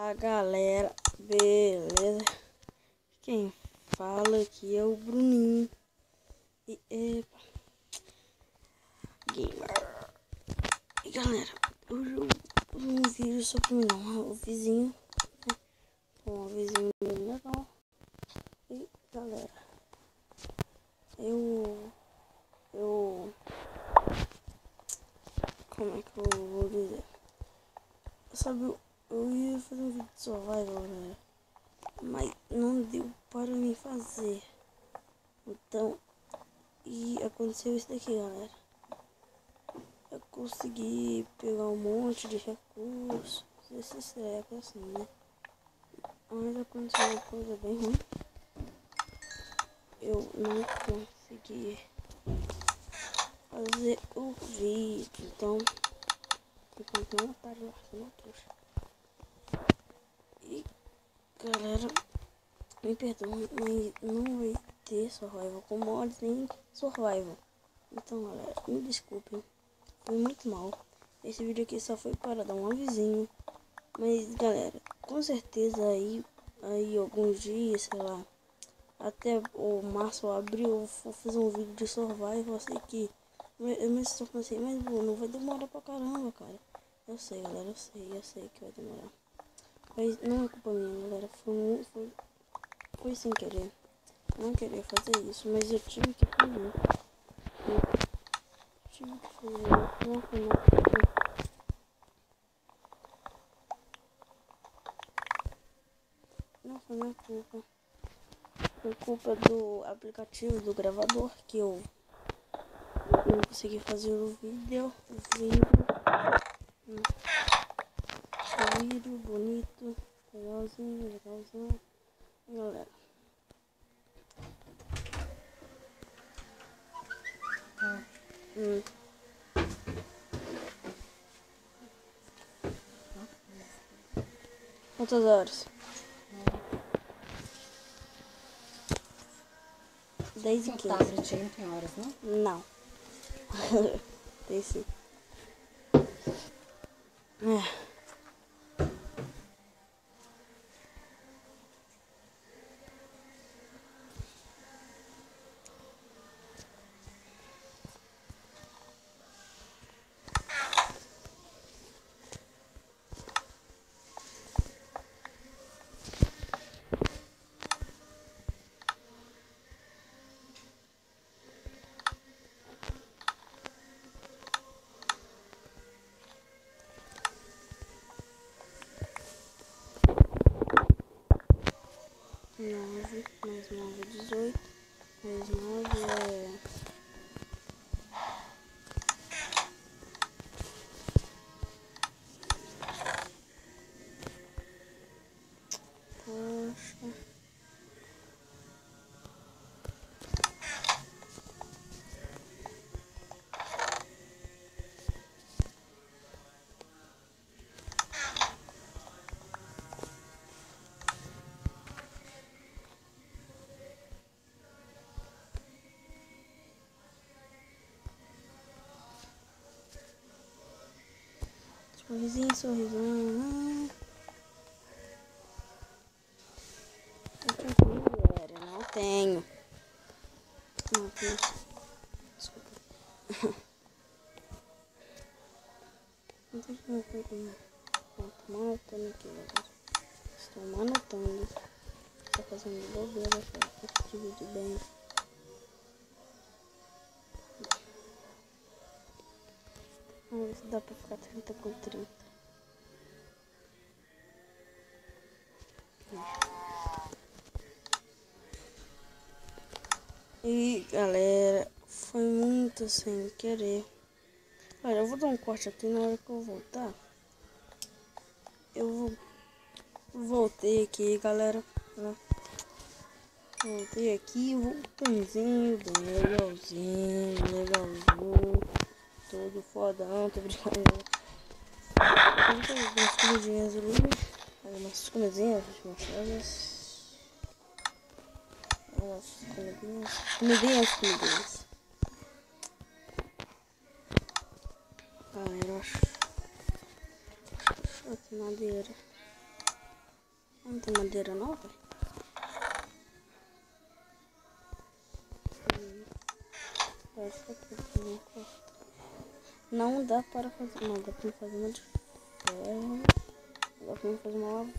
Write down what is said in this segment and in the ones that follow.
A galera, beleza? Quem fala aqui é o Bruninho. E epa, gamer. E galera, hoje eu vou um vídeo sobre o vizinho, né? Um vizinho legal. E galera, eu como é que eu vou dizer? Sabe, eu ia fazer um vídeo de survival, galera, mas não deu para mim fazer. Então, e aconteceu isso daqui, galera. Eu consegui pegar um monte de recursos, esses trecos assim, né? Mas aconteceu uma coisa bem ruim. Eu não consegui fazer o vídeo, então enquanto não otário lá, não trouxa. E galera, me perdoem, mas não vai ter survival com mods nem survival. Então galera, me desculpem, foi muito mal. Esse vídeo aqui só foi para dar um avisinho. Mas galera, com certeza aí alguns dias, sei lá, até o março ou abril, eu vou fazer um vídeo de survival. Eu sei que eu estou falando assim, mas não vai demorar pra caramba, cara. Eu sei, galera, eu sei que vai demorar. Mas não é culpa minha, galera. Foi sem querer. Eu não queria fazer isso, mas eu tive que fazer. Eu tive que fazer. Não foi minha culpa. Não foi minha culpa. Foi culpa do aplicativo do gravador que eu não consegui fazer o vídeo bonito, legalzinho, galera. Quantas horas? 10 e 15. Tablet aí não tem horas, não? Não. Tem sim. Nove, mais 9, 18, mais 9 é... Poxa... Sorrisinho, sorrisão. Eu tenho miséria, não tenho. Não tenho. Desculpa. Não tem como fazer. Estou anotando aqui, galera. Estou anotando. Estou fazendo bobeira para dividir bem. Vamos ver se dá pra ficar 30 com 30. E galera, foi muito sem querer. Olha, eu vou dar um corte aqui na hora que eu voltar. Voltei aqui, galera. Voltei aqui, voltãozinho, bem legalzinho. Todo fodão, tô brincando. Tem umas comidinhas ali. Umas comidinhas, umas coisas. Umas comidinhas. Galera, eu acho que madeira. Não tem madeira nova? Não dá para fazer. Não, dá para fazer uma de ferro. Dá para fazer uma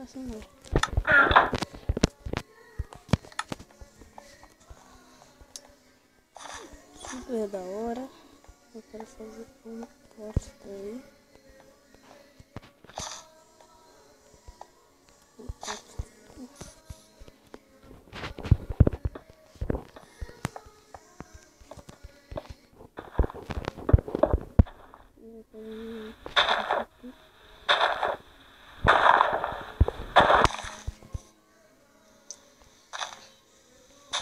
assim não. Super da hora. Eu quero fazer uma porta aí.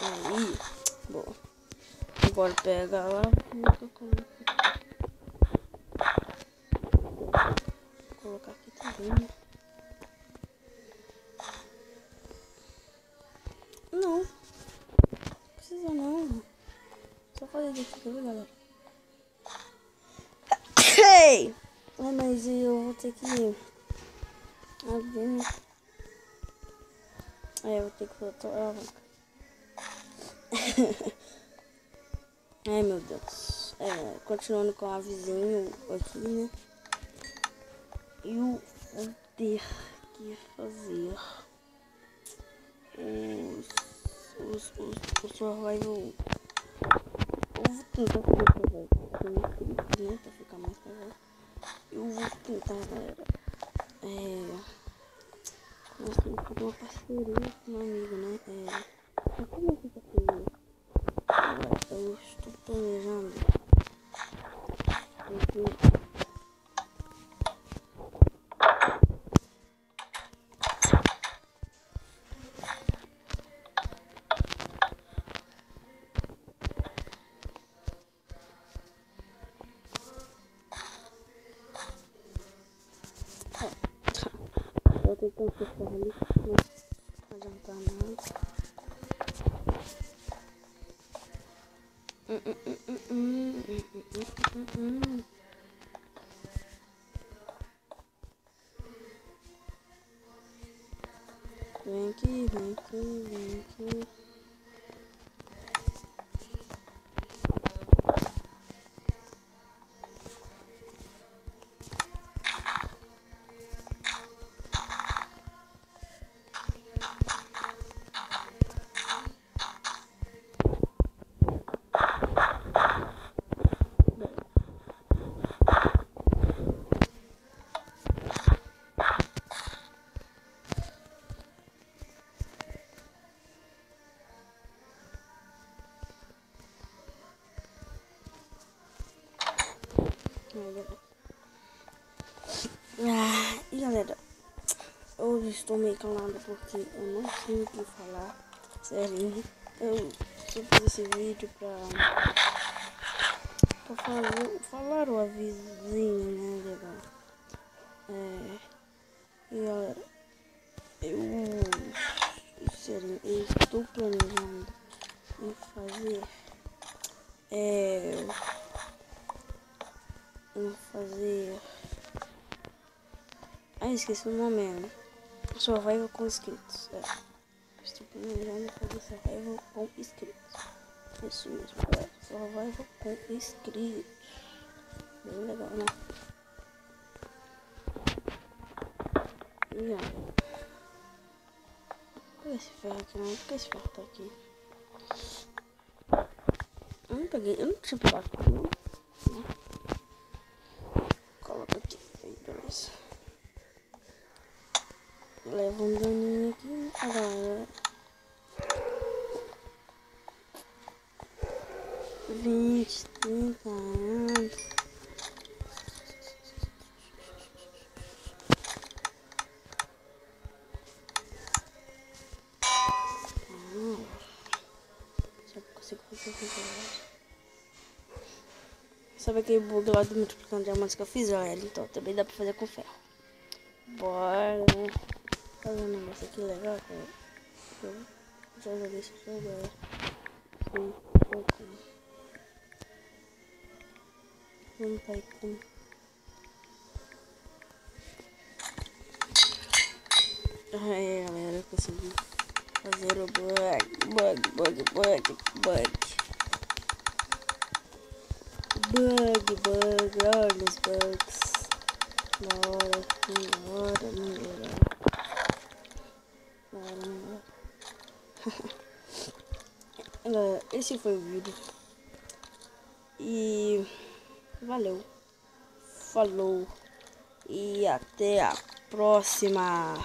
Aí, bom, agora pega lá, vou colocar aqui também, né? Não, precisa não, só fazer daqui, tá vendo, galera? Ei! Ah, mas eu vou ter que abrir. Eu vou ter que botar a vaca. Ai, meu Deus. Continuando com a vizinho aqui, né? Eu vou ter que fazer o survival. Eu vou tentar fazer o survival, né? Pra ficar mais legal. Eu vou tentar, galera. Nós temos que fazer uma parceria com um amigo, né? Como é que parceria? Eu estou planejando. Eu tô tentando fechar ali, não adianta nada. Vem aqui, vem aqui, vem aqui. E galera, hoje estou meio calado porque eu não sei o que falar. Sério, eu só fiz esse vídeo pra falar o avisinho, né, legal. E galera, sério, eu estou planejando em fazer esqueci o nome, survival com inscritos. Estou planejando fazer survival com inscritos. Isso mesmo, galera, survival com inscritos. Bem legal, né? E ó, pega esse ferro aqui, não, porque esse ferro tá aqui. Eu não peguei, eu não tinha pegado aqui, não. Coloca aqui, aí, beleza. Leva um daninho aqui, galera. 20, 30 anos. Já consigo fazer isso. Sabe aquele bug lá do multiplicando diamantes que eu fiz, galera? Então também dá pra fazer com ferro. Bora, né? Fazer um negócio aqui legal, cara. Eu já joguei esse jogo, galera. Sim, pouco. Vamos tá aí com. Aí, galera, eu consegui fazer o bug. Olha os bugs. Bora. Galera, esse foi o vídeo. E valeu. Falou. E até a próxima.